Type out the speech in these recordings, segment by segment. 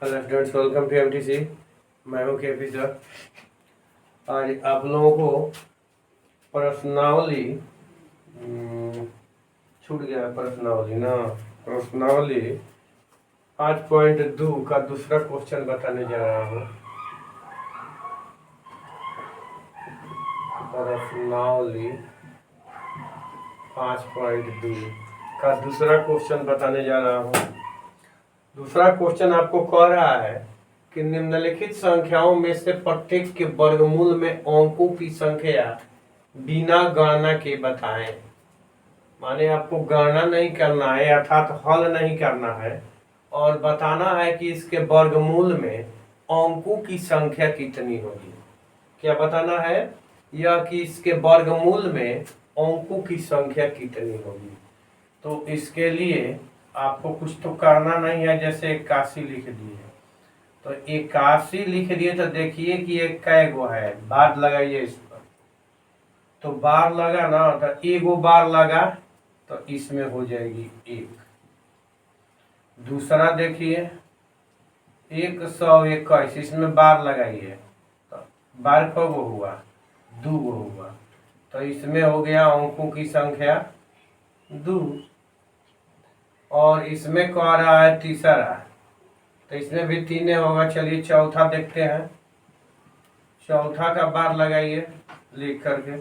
Hello students, welcome to MTC. मैं हूँ KP sir. आज आप लोगों को प्रश्नावली छूट गया है। प्रश्नावली 5.2 का दूसरा क्वेश्चन बताने जा रहा हूँ। प्रश्नावली 5.2 का दूसरा क्वेश्चन बताने जा रहा हूँ। दूसरा क्वेश्चन आपको कह रहा है कि निम्नलिखित संख्याओं में से प्रत्येक के वर्गमूल में अंकों की संख्या बिना गणना के बताएं। माने आपको गणना नहीं करना है, अर्थात हल नहीं करना है, और बताना है कि इसके वर्गमूल में अंकों की संख्या कितनी होगी। क्या बताना है? यह कि इसके वर्गमूल में अंकों की संख्या कितनी होगी। तो इसके लिए आपको कुछ तो करना नहीं है। जैसे 81 लिख दिए, तो 81 लिख दिए तो देखिए कि ये कै गो है, बार लगाइए इस पर। तो बार लगा ना, तो एगो बार लगा तो इसमें हो जाएगी 1। दूसरा देखिए 121, इसमें बार लगाइए तो बार को हुआ 2 गो हुआ, तो इसमें हो गया अंकों की संख्या 2। और इसमें कह रहा है तीसरा, तो इसमें भी 3 होगा। चलिए चौथा देखते हैं। चौथा का बार लगाइए लिख करके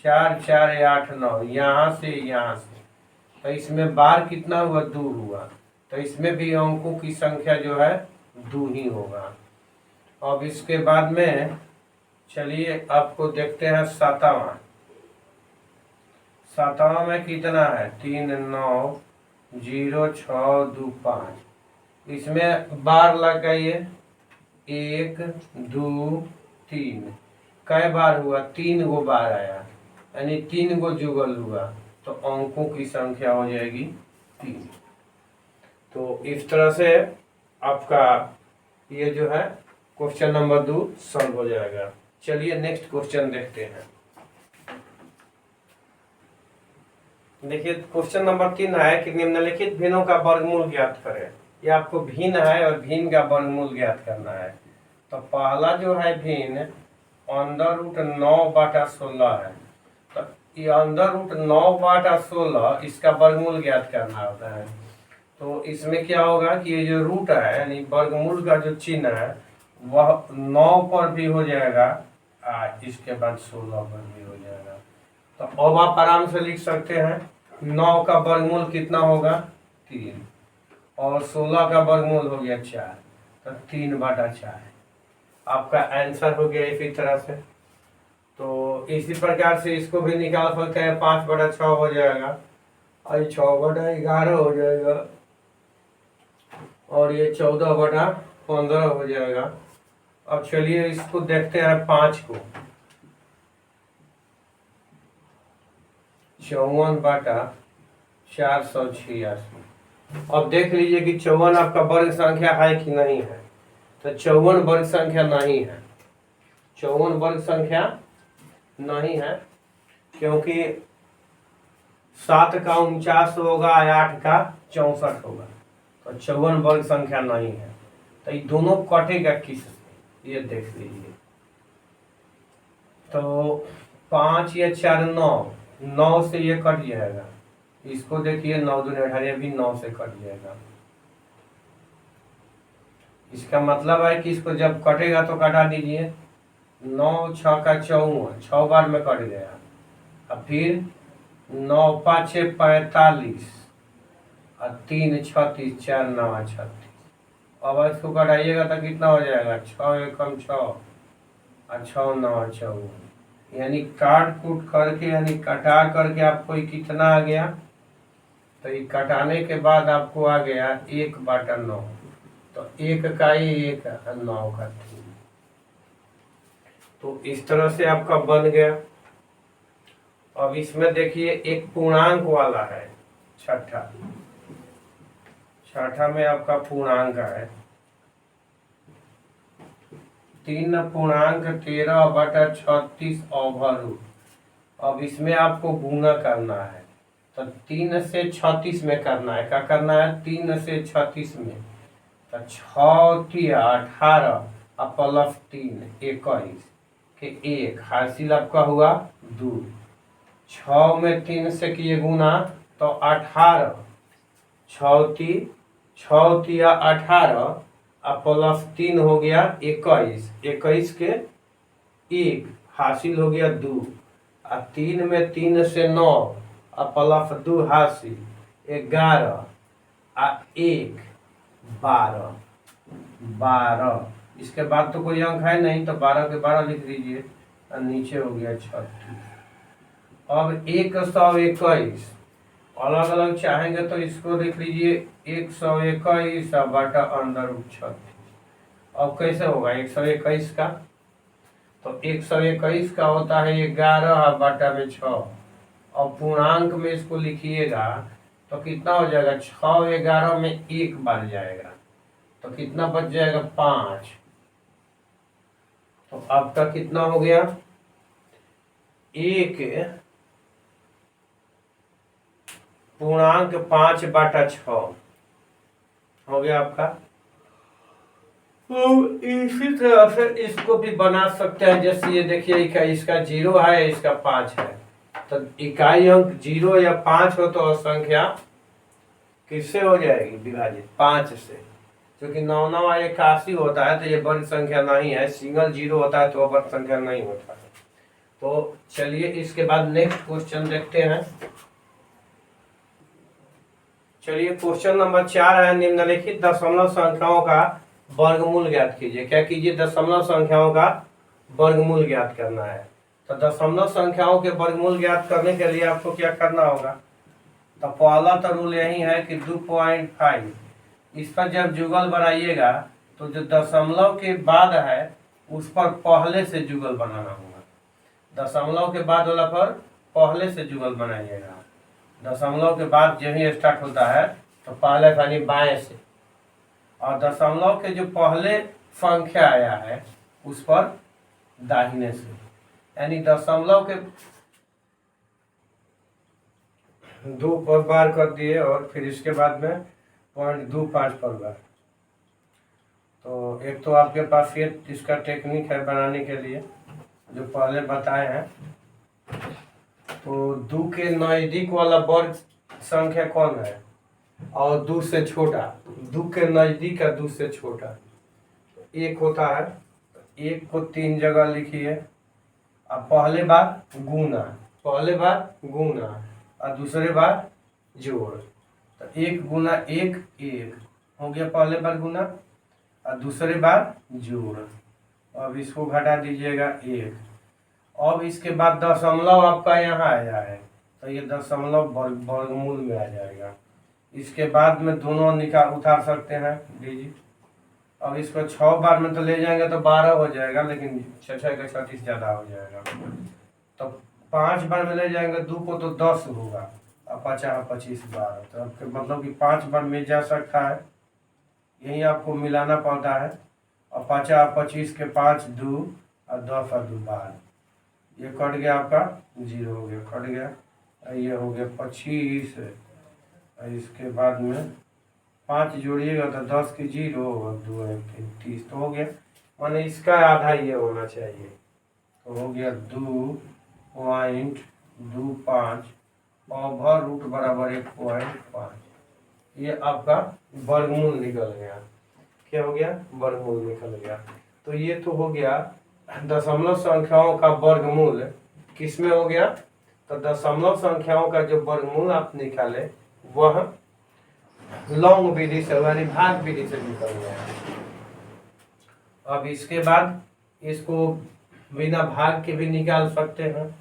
4 4 8 9, यहाँ से यहाँ से, तो इसमें बार कितना हुआ? 2 हुआ, तो इसमें भी अंकों की संख्या जो है 2 ही होगा। अब इसके बाद में चलिए आपको देखते हैं सातवां। सातवां में कितना है? 3 9 0 6 2 5। इसमें बार लगाइए 1 2 3। कै बार हुआ? 3 गो बार आया, यानी 3 गो जुगल हुआ, तो अंकों की संख्या हो जाएगी 3। तो इस तरह से आपका ये जो है क्वेश्चन नंबर 2 सॉल्व हो जाएगा। चलिए नेक्स्ट क्वेश्चन देखते हैं। देखिए क्वेश्चन नंबर 3 है कि निम्नलिखित भिन्नों का वर्गमूल ज्ञात करें। ये आपको भिन्न है और भिन्न का वर्गमूल ज्ञात करना है। तो पहला जो है भिन्न √9/16 है। तो ये √9/16 इसका वर्गमूल ज्ञात करना होता है। तो इसमें क्या होगा कि ये जो रूट है, यानी वर्गमूल का जो चिन्ह है, वह 9 पर भी हो जाएगा, इसके बाद 16 पर भी हो जाएगा। तो अब आप आराम से लिख सकते हैं 9 का वर्गमूल कितना होगा? 3, और 16 का वर्गमूल हो गया 4, तो 3/4 आपका आंसर हो गया। इसी तरह से तो इसी प्रकार से इसको भी निकाल सकते हैं। 5/6 हो जाएगा, और 6/11 हो जाएगा, और ये 14/15 हो जाएगा। अब चलिए इसको देखते हैं 5 को। 54/486। अब देख लीजिए कि 54 आपका वर्ग संख्या है कि नहीं है। तो 54 वर्ग संख्या नहीं है। 54 वर्ग संख्या नहीं है, क्योंकि 7 का 49 होगा, 8 का 64 होगा। तो 54 वर्ग संख्या नहीं है। तो ये दोनों कटेगा किससे, ये देख लीजिए। तो 5 या 4 9 से ये कट जाएगा। इसको देखिए 9 दूनी 18, भी 9 से कट जाएगा। इसका मतलब है कि इसको जब कटेगा तो कटा दीजिए। 9 6 का 54, 6 बार में कट गया। अब फिर 9 5 6 45, और 3 36, 4 9 36। अब इसको कटाइएगा तो कितना हो जाएगा? 6 एकम 6, और 6 9 54। यानी काट कूट करके, यानी कटा करके आपको ये कितना आ गया? तो ये कटाने के बाद आपको आ गया 1/9। तो 1 का 1, 9 का 3। तो इस तरह से आपका बन गया। अब इसमें देखिए एक पूर्णांक वाला है, छठा में आपका पूर्णांक है 3.13/36 अब इसमें आपको गुणा करना है। तो 3 से 36 में करना है। क्या करना है? 3 से 36 में। तो 6×18 प्लस 3 21 के एक हासिल आपका हुआ 2। 6 में 3 से किए गुना तो 18, 6×18 प्लस 3 हो गया 21, 21 के एक हासिल हो गया 2। 3 में 3 से 9 प्लस 2 हासिल 11 1 12। 12 इसके बाद तो कोई अंक है नहीं तो 12 के 12 लिख दीजिए और नीचे हो गया 36। अब 121 अलग अलग चाहेंगे तो इसको देख लीजिए 121 बटा अंडर 36। अब कैसे होगा 121 का? तो 121 का होता है 11 बटा में 6। और पूर्णांक में इसको लिखिएगा तो कितना हो जाएगा? 6 11 में 1 बढ़ जाएगा तो कितना बच जाएगा? 5। तो आपका कितना हो गया? 1.5/6 हो गया आपका। तो इसी तरह से इसको भी बना सकते हैं। जैसे ये देखिए इसका 0 है, इसका 5 है, तो इकाई अंक 0 या 5 हो तो संख्या किससे हो जाएगी? विभाजित 5 से। क्योंकि 9 9 81 होता है तो ये बड़ी संख्या नहीं है, सिंगल 0 होता है तो बड़ी संख्या नहीं होता है। तो चलिए इसके बाद नेक्स्ट क्वेश्चन देखते हैं। चलिए क्वेश्चन नंबर 4 है, निम्नलिखित दशमलव संख्याओं का वर्गमूल ज्ञात कीजिए। क्या कीजिए? दशमलव संख्याओं का वर्गमूल ज्ञात करना है। तो दशमलव संख्याओं के वर्गमूल ज्ञात करने के लिए आपको क्या करना होगा? तो पहला तो रूल यही है कि 2.5 इस पर जब जुगल बनाइएगा तो जो दशमलव के बाद है उस पर पहले से जुगल बनाना होगा। दशमलव के बाद वाला पर पहले से जुगल बनाइएगा। दशमलव के बाद जब ही स्टार्ट होता है तो पहले यानी बाएं से, और दशमलव के जो पहले संख्या आया है उस पर दाहिने से। यानी दशमलव के 2 पर बार कर दिए और फिर इसके बाद में 0.25 पर बार। तो एक तो आपके पास ये इसका टेक्निक है बनाने के लिए जो पहले बताए हैं। तो 2 के नजदीक वाला वर्ग संख्या कौन है और 2 से छोटा? 2 के नजदीक का 2 से छोटा 1 होता है। 1 को 3 जगह लिखिए। अब पहले बार गुना, पहले बार गुना और दूसरे बार जोड़। तो 1 गुना 1 1 हो गया पहले बार गुना और दूसरे बार जोड़। अब इसको घटा दीजिएगा 1। अब इसके बाद दशमलव आपका यहाँ आया है तो ये दशमलव वर्गमूल में आ जाएगा। इसके बाद में दोनों निकाल उतार सकते हैं, लीजिए। अब इसको 6 बार में तो ले जाएंगे तो 12 हो जाएगा, लेकिन 6 6 का 36 ज़्यादा हो जाएगा। तो 5 बार में ले जाएंगे 2 को तो 10 होगा और 50 25 12। तो आपके मतलब कि 5 बार मिल जा सकता है, यही आपको मिलाना पड़ता है। और 50 25 के 5 2 और 10 और 2 12, ये कट गया आपका 0 हो गया, कट गया। ये हो गया 25 और इसके बाद में 5 जोड़िएगा तो 10 की 0 और 2 30 तो हो गया। माने इसका आधा ये होना चाहिए तो हो गया 2.25 ओवर रूट बराबर 1.5। ये आपका वर्गमूल निकल गया। क्या हो गया? वर्गमूल निकल गया। तो ये तो हो गया दशमलव संख्याओं का वर्गमूल। किस में हो गया? तो दशमलव संख्याओं का जो वर्गमूल आप निकाले वह लॉन्ग विधि से यानी भाग विधि से निकल गया। अब इसके बाद इसको बिना भाग के भी निकाल सकते हैं।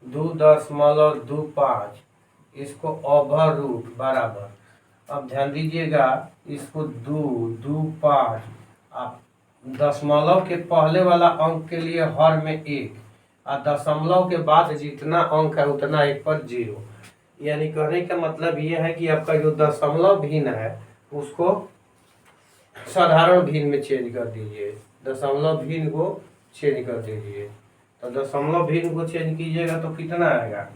2.25 इसको ओवर रूट बराबर। अब ध्यान दीजिएगा इसको 2 2 5 आप दशमलव के पहले वाला अंक के लिए हर में 1 और दशमलव के बाद जितना अंक है उतना 1 पर 0। यानी कहने का मतलब ये है कि आपका जो दशमलव भिन्न है उसको साधारण भिन्न में चेंज कर दीजिए। दशमलव भिन्न को चेंज कर दीजिए। तो दशमलव भिन्न को चेंज कीजिएगा तो कितना आएगा?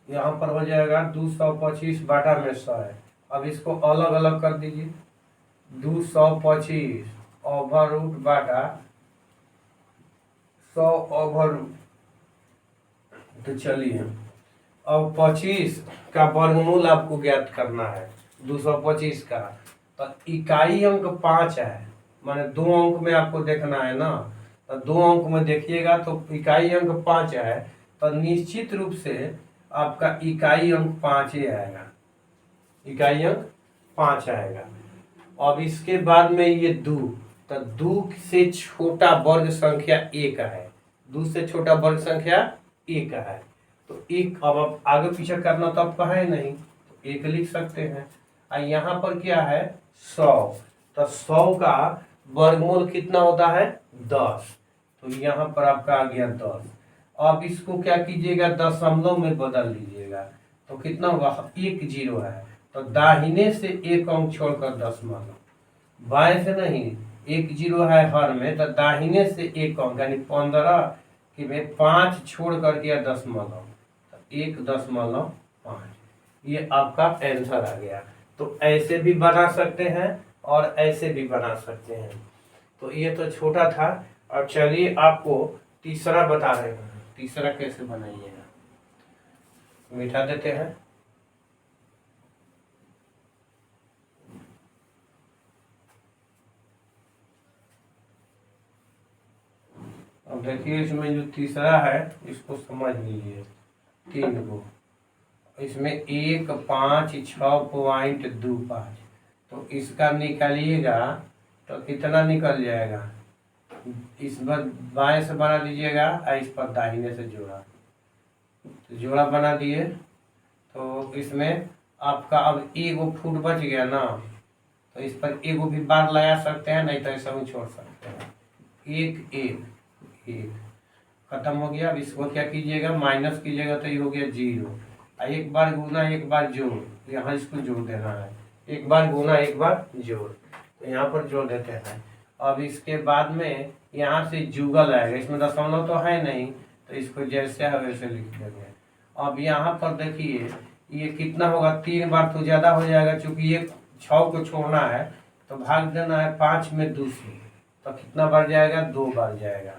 यहाँ पर हो जाएगा 225 बटा में 100 है। अब इसको अलग अलग कर दीजिए। 225 ओवर रूट बाटा 100 ओवर रूट। तो चलिए अब 25 का वर्गमूल आपको ज्ञात करना है 225 का। तो इकाई अंक 5 है, माने 2 अंक में आपको देखना है ना। तो 2 अंक में देखिएगा तो इकाई अंक 5 है, तो निश्चित रूप से आपका इकाई अंक 5 ही आएगा, इकाई अंक 5 आएगा। अब इसके बाद में ये 2, तो 2 से छोटा वर्ग संख्या 1 है, 2 से छोटा वर्ग संख्या 1 है। तो एक अब आप आगे पीछे करना तो आपका है नहीं, तो 1 लिख सकते हैं। और यहाँ पर क्या है 100, तो 100 का वर्गमूल कितना होता है 10, तो यहाँ पर आपका आ गया 10। अब इसको क्या कीजिएगा दशमलव में बदल लीजिएगा, तो कितना होगा 1 0 है, तो दाहिने से 1 अंक छोड़कर दशमलव, बाएं से नहीं, 1 0 है हर में, तो दाहिने से 1 अंक यानी 15 कि भाई 5 छोड़ कर दिया दशमलव, 1.5, ये आपका आंसर आ गया। तो ऐसे भी बना सकते हैं और ऐसे भी बना सकते हैं। तो ये तो छोटा था। और चलिए आपको तीसरा बता रहे हैं, तीसरा कैसे बनाइएगा। मिठा देते हैं। अब देखिए इसमें जो तीसरा है इसको समझ लीजिए, 3 को, इसमें 1 5 6.25, तो इसका निकालिएगा तो कितना निकल जाएगा। इस बार बाएं से बना दीजिएगा और इस पर दाहिने से जोड़ा, तो जोड़ा बना दिए। तो इसमें आपका अब 1 फुट बच गया ना, तो इस पर 1 भी बार लगा सकते हैं, नहीं तो ऐसा भी छोड़ सकते हैं। 1 1 1 खत्म हो गया। अब इसको क्या कीजिएगा माइनस कीजिएगा तो ये हो गया 0। एक बार गुना एक बार जोड़, यहाँ इसको जोड़ देना है, एक बार गुना एक बार जोड़, तो यहाँ पर जोड़ देते हैं। अब इसके बाद में यहाँ से जुगल आएगा, इसमें दशमलव तो है नहीं, तो इसको जैसे है वैसे लिख देंगे। अब यहाँ पर देखिए ये कितना होगा, 3 बार तो ज़्यादा हो जाएगा, चूंकि ये 6 को छोड़ना है तो भाग देना है 5 में 2 से, तो कितना बार जाएगा 2 बार जाएगा,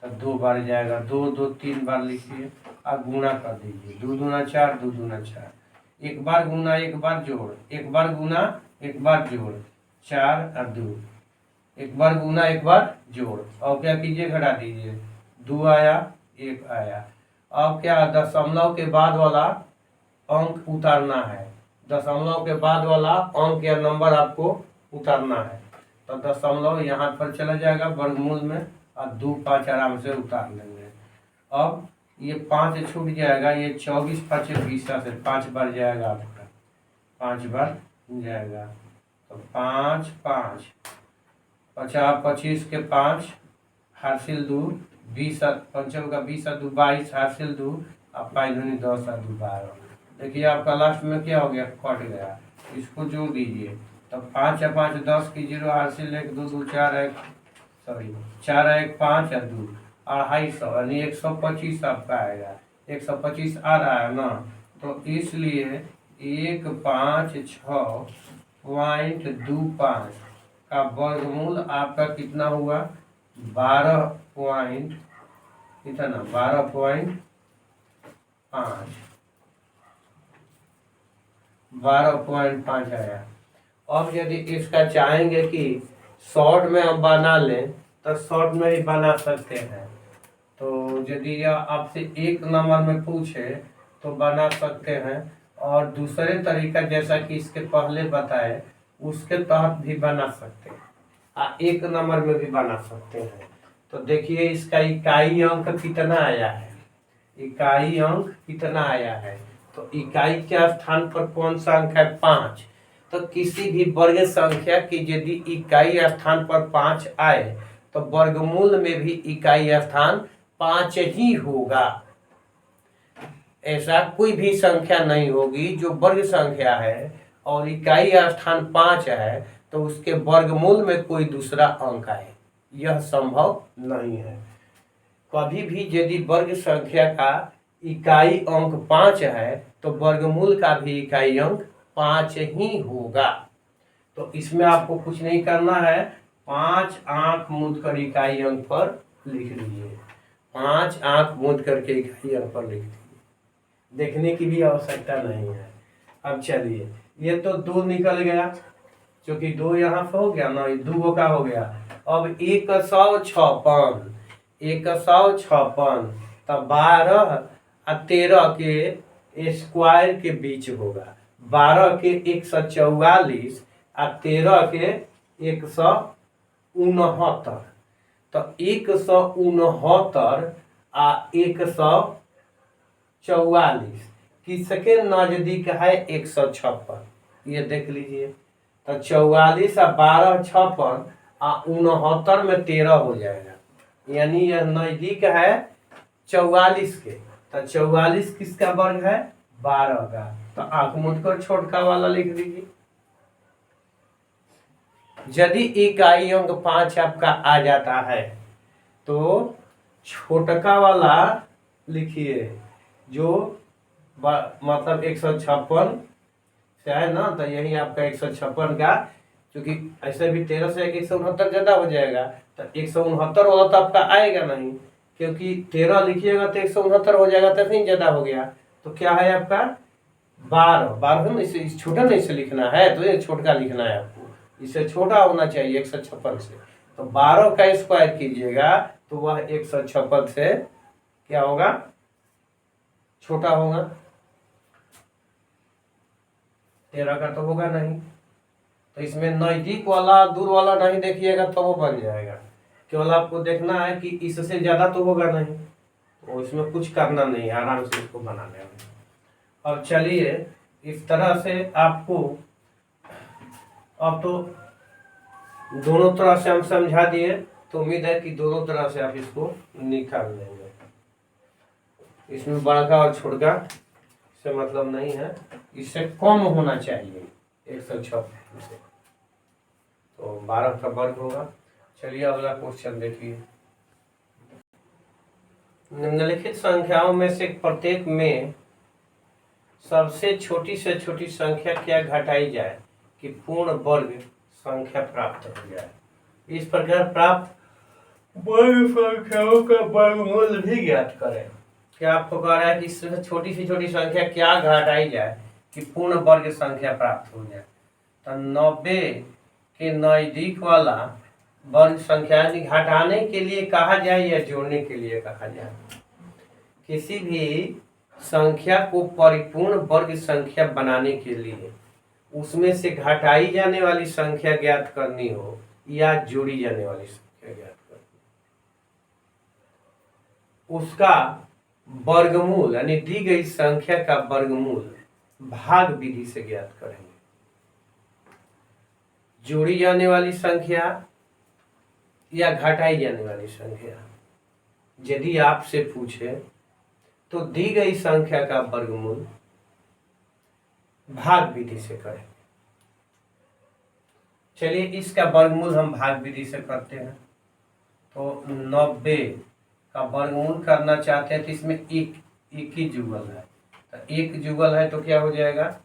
तो 2 बार जाएगा, 2 2 3 बार लिखिए और गुना कर दीजिए, 2 दूना 4 2 दूना 4, एक बार गुना एक बार जोड़, एक बार गुना एक बार जोड़, 4 और 2, एक बार गुना एक बार जोड़, और क्या कीजिए घटा दीजिए, 2 आया 1 आया। अब क्या दशमलव के बाद वाला अंक उतारना है, दशमलव के बाद वाला अंक या नंबर आपको उतारना है, तो दशमलव यहाँ पर चला जाएगा वर्गमूल में और 2 5 आराम से उतार लेंगे। अब ये 5 छूट जाएगा, ये 24 5 20 से 5 बार जाएगा आपका, 5 बार जाएगा, तो 5 5 50 25 के 5 हासिल 2 20 पंचम का 20 और 2 22 हासिल 2 अब 5 दूनी 10 और 2 12। देखिए आपका लास्ट में क्या हो गया कट गया, इसको जोड़ दीजिए, तो 5 या 5 10 की 0 हासिल 1 2 2 4 1 सॉरी 4 1 5 और 2 250 यानी 125 आपका आएगा, 125 आ रहा है ना, तो इसलिए 156.25 का वर्गमूल आपका कितना हुआ 12.5 12.5 आया। अब यदि इसका चाहेंगे कि शॉर्ट में हम बना लें तो शॉर्ट में भी बना सकते हैं। तो यदि यह आपसे 1 नंबर में पूछे तो बना सकते हैं, और दूसरे तरीका जैसा कि इसके पहले बताए उसके तहत भी बना सकते हैं, 1 नंबर में भी बना सकते हैं। तो देखिए इसका इकाई अंक कितना आया है, इकाई अंक कितना आया है, तो इकाई के स्थान पर कौन सा अंक है 5, तो किसी भी वर्ग संख्या की यदि इकाई स्थान पर 5 आए तो वर्गमूल में भी इकाई स्थान 5 ही होगा। ऐसा कोई भी संख्या नहीं होगी जो वर्ग संख्या है और इकाई स्थान 5 है तो उसके वर्गमूल में कोई दूसरा अंक आए, यह संभव नहीं है। कभी भी यदि वर्ग संख्या का इकाई अंक 5 है तो वर्गमूल का भी इकाई अंक 5 ही होगा। तो इसमें आपको कुछ नहीं करना है, 5 आंख मूंद कर इकाई अंक पर लिख लीजिए। 5 आंख मूंद करके इकाई अंक पर लिख दीजिए, देखने की भी आवश्यकता नहीं है। अब चलिए, ये तो 2 निकल गया, क्योंकि 2 यहाँ पे हो गया ना, 2 का हो गया। अब 156, 156 तब 12 और 13 के स्क्वायर के बीच होगा। 12 के 144 और 13 के 169, तो 169 आ 144 किसके नजदीक है? 156। ये देख लीजिए, तो 44 और 12 56 आ 69 में 13 हो जाएगा, यानी यह नजदीक है 44 के। तो 44 किसका वर्ग है? 12 का। तो आंख मूंद कर छोटका वाला लिख दीजिए। यदि इकाई अंक 5 आपका आ जाता है तो छोटका वाला लिखिए, जो मतलब 156 से है ना, तो यही आपका 156 का, क्योंकि ऐसे भी 13 से 169 ज्यादा हो जाएगा, तो 169 वाला तो आपका आएगा नहीं, क्योंकि 13 लिखिएगा तो 169 हो जाएगा, तो नहीं ज्यादा हो गया। तो क्या है आपका? 12। 12 में इसे छोटा नहीं से लिखना है, तो ये छोटा लिखना है आपको, इससे छोटा होना चाहिए 156 से। तो 12 का स्क्वायर कीजिएगा तो वह 156 से क्या होगा? छोटा होगा। 13 का तो होगा नहीं, तो इसमें नजदीक वाला दूर वाला नहीं देखिएगा तो वो बन जाएगा। केवल आपको देखना है कि इससे ज्यादा तो होगा नहीं, तो इसमें कुछ करना नहीं है, आराम से इसको बनाने में। अब चलिए, इस तरह से आपको अब तो दोनों तरह से हम समझा दिए, तो उम्मीद है कि दोनों तरह से आप इसको निकाल लेंगे। इसमें बड़का और छोटका से मतलब नहीं है, इससे कम होना चाहिए 156 से, तो 12 का वर्ग होगा। चलिए अगला क्वेश्चन देखिए। निम्नलिखित संख्याओं में से प्रत्येक में सबसे छोटी से छोटी संख्या क्या घटाई जाए कि पूर्ण वर्ग संख्या प्राप्त हो जाए। इस प्रकार प्राप्त वर्ग संख्याओं का वर्गमूल भी ज्ञात करें। क्या आपको कह रहा है कि इससे छोटी से छोटी संख्या क्या घटाई जाए कि पूर्ण वर्ग संख्या प्राप्त हो जाए? तो 90 के नजदीक वाला वर्ग संख्या घटाने के लिए कहा जाए या जोड़ने के लिए कहा जाए? किसी भी संख्या को परिपूर्ण वर्ग संख्या बनाने के लिए उसमें से घटाई जाने वाली संख्या ज्ञात करनी हो या जोड़ी जाने वाली संख्या ज्ञात करनी, उसका वर्गमूल यानी दी गई संख्या का वर्गमूल भाग विधि से ज्ञात करेंगे। जोड़ी जाने वाली संख्या या घटाई जाने वाली संख्या यदि आपसे पूछे तो दी गई संख्या का वर्गमूल भाग विधि से करेंगे। चलिए इसका वर्गमूल हम भाग विधि से करते हैं। तो 90 का वर्गमूल करना चाहते हैं तो इसमें एक ही जुगल है, तो एक जुगल है तो क्या हो जाएगा?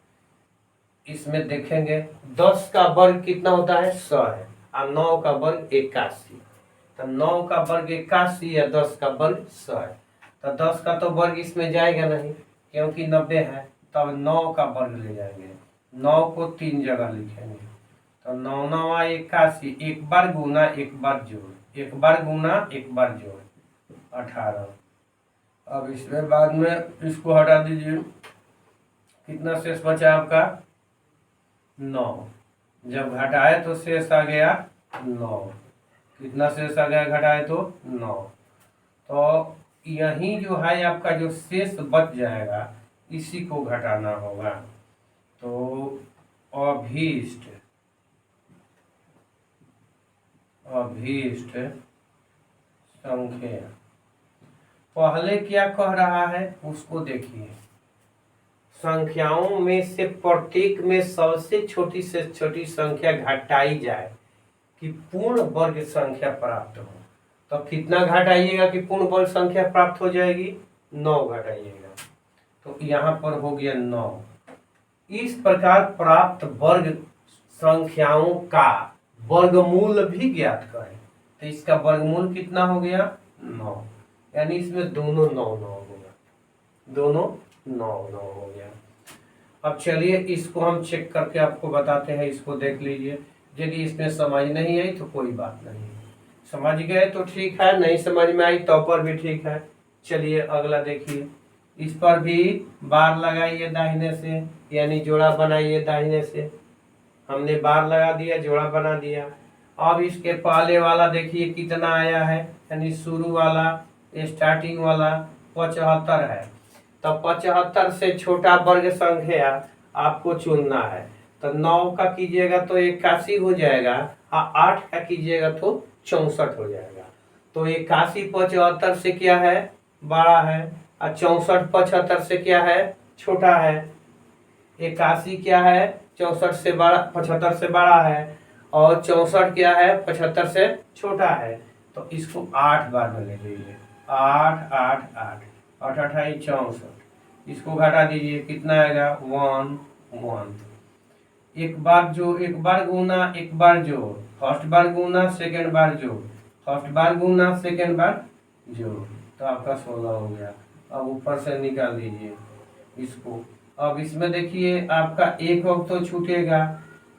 इसमें देखेंगे 10 का वर्ग कितना होता है? 100 है, और 9 का वर्ग 81, तो 9 का वर्ग 81 या 10 का वर्ग 100 है। तो 10 का तो वर्ग इसमें जाएगा नहीं क्योंकि 90 है, तब 9 का वर्ग ले जाएंगे, 9 को 3 जगह लिखेंगे, तो 9 9 81, एक बार गुना एक बार जोड़, एक बार गुना एक बार जोड़ 18। अब इसमें बाद में इसको हटा दीजिए, कितना शेष बचा आपका? 9। जब घटाए तो शेष आ गया 9, कितना शेष आ गया घटाए तो? 9। तो यही जो है आपका जो शेष बच जाएगा इसी को घटाना होगा। तो अभीष्ट संख्या पहले क्या कह रहा है उसको देखिए। संख्याओं में से प्रत्येक में सबसे छोटी से छोटी संख्या घटाई जाए कि पूर्ण वर्ग संख्या प्राप्त हो। तो कितना घटाइएगा कि पूर्ण वर्ग संख्या प्राप्त हो जाएगी? 9 घटाइएगा, तो यहाँ पर हो गया 9। इस प्रकार प्राप्त वर्ग संख्याओं का वर्गमूल भी ज्ञात करें। तो इसका वर्गमूल कितना हो गया 9, यानी इसमें दोनों 9 9 हो गया, दोनों 9 9 हो गया। अब चलिए इसको हम चेक करके आपको बताते हैं, इसको देख लीजिए। यदि इसमें समझ नहीं आई तो कोई बात नहीं, समझ गए तो ठीक है, नहीं समझ में आई तो पर भी ठीक है। चलिए अगला देखिए, इस पर भी बार लगाइए दाहिने से, यानी जोड़ा बनाइए दाहिने से। हमने बार लगा दिया, जोड़ा बना दिया। अब इसके पहले वाला देखिए कितना आया है, यानी शुरू वाला स्टार्टिंग वाला 75 है। तो 75 से छोटा वर्ग संख्या आपको चुनना है। तो 9 का कीजिएगा तो 81 हो जाएगा, और 8 का कीजिएगा तो 64 हो जाएगा। तो 81 75 से क्या है बड़ा है, और 64 75 से क्या है छोटा है। 81 क्या है 64 से बड़ा 75 से बड़ा है, और 64 क्या है 75 से छोटा है। तो इसको 8 बार में ले लीजिए, 8 8 8 8 8 64, इसको घटा दीजिए कितना आएगा 1 1। एक बार गुना एक बार जोड़, फर्स्ट बार गुना सेकेंड बार जोड़, फर्स्ट बार गुना सेकेंड बार जोड़, तो आपका 16 हो गया। अब ऊपर से निकाल दीजिए इसको। अब इसमें देखिए आपका एक अंक तो छूटेगा,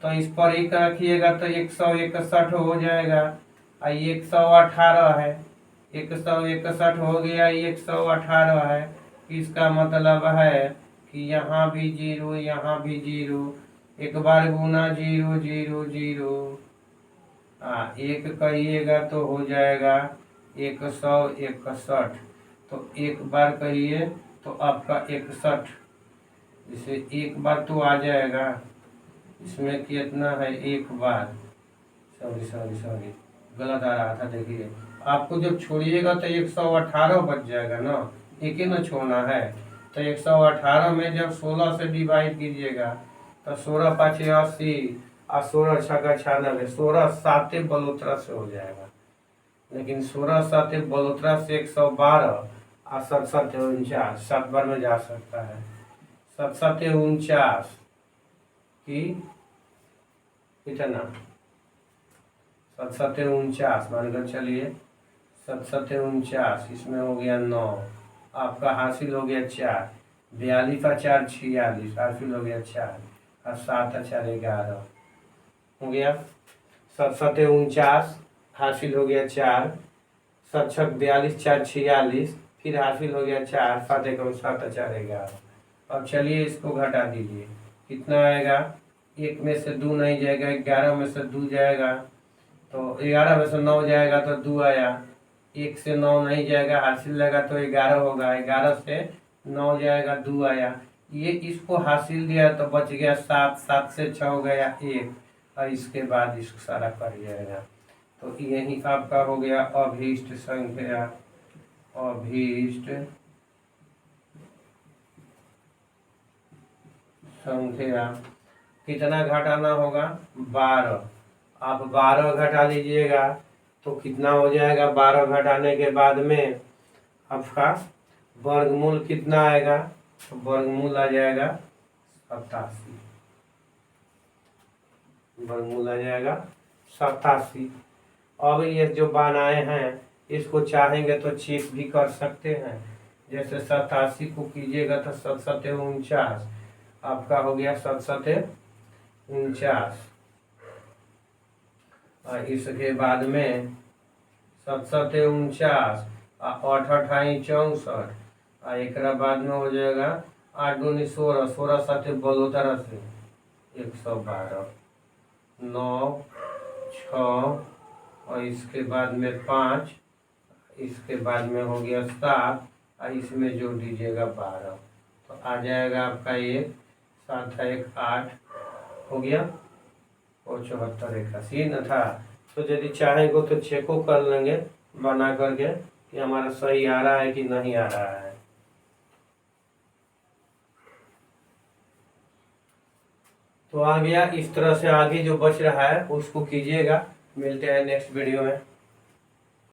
तो इस पर एक रखिएगा तो 161 हो जाएगा। 118 है, 161 हो गया, 118 है। इसका मतलब है कि यहाँ भी जीरो, यहाँ भी जीरो, एक बार गुना 0 0 0, एक कहिएगा तो हो जाएगा 161। तो एक बार कहिए तो आपका 61, इसे एक बार तो आ जाएगा। इसमें कितना है एक बार, सॉरी गलत आ रहा था। देखिए आपको जब छोड़िएगा तो 118 बच जाएगा ना, एक ही ना छोड़ना है। तो 118 में जब 16 से डिवाइड कीजिएगा तो 16 5 80, और 16 6 96, 16 7 बलोत्रा से हो जाएगा। लेकिन 16 7 बलोत्रा से 112, और 7 7 49, 7 बार में जा सकता है। 7 7 49 की कितना 7 7 49 मानकर चलिए, 7 7 49, इसमें हो गया 9, आपका हासिल हो गया 4, 42 का 4 46, हासिल हो गया 4, और 7 4 11 हो गया। 7 7 49 हासिल हो गया 4, 7 6 42 4 46, फिर हासिल हो गया 4, 7 1 7 4 11। अब चलिए इसको घटा दीजिए, कितना आएगा, एक में से 2 नहीं जाएगा, 11 में से 2 जाएगा, तो 11 में से 9 जाएगा तो 2 आया। 1 से 9 नहीं जाएगा, हासिल लगा तो 11 होगा, 11 से 9 जाएगा 2 आया। ये इसको हासिल दिया तो बच गया 7, 7 से 6 हो गया 1, और इसके बाद इसको सारा कर जाएगा। तो यही आपका हो गया अभीष्ट संख्या। अभीष्ट संख्या कितना घटाना होगा 12। आप 12 घटा लीजिएगा तो कितना हो जाएगा, 12 घटाने के बाद में आपका वर्गमूल कितना आएगा, तो वर्गमूल आ जाएगा 87, वर्गमूल आ जाएगा 87। अब ये जो बनाए हैं इसको चाहेंगे तो चेक भी कर सकते हैं। जैसे 87 को कीजिएगा तो 7 7 49, आपका हो गया 7 7 49, और इसके बाद में 7 7 49, 8 8 64, और एक बाद में हो जाएगा 8 दूनी 16, 16 7 72 से 112, 9 6, और इसके बाद में 5, इसके बाद में हो गया 7, और इसमें जोड़ दीजिएगा 12, तो आ जाएगा आपका ये 7 1 8 हो गया, और 74 81 न था। तो यदि चाहेंगे तो चेको कर लेंगे बना करके कि हमारा सही आ रहा है कि नहीं आ रहा है। तो आ गया। इस तरह से आगे जो बच रहा है उसको कीजिएगा। मिलते हैं नेक्स्ट वीडियो में।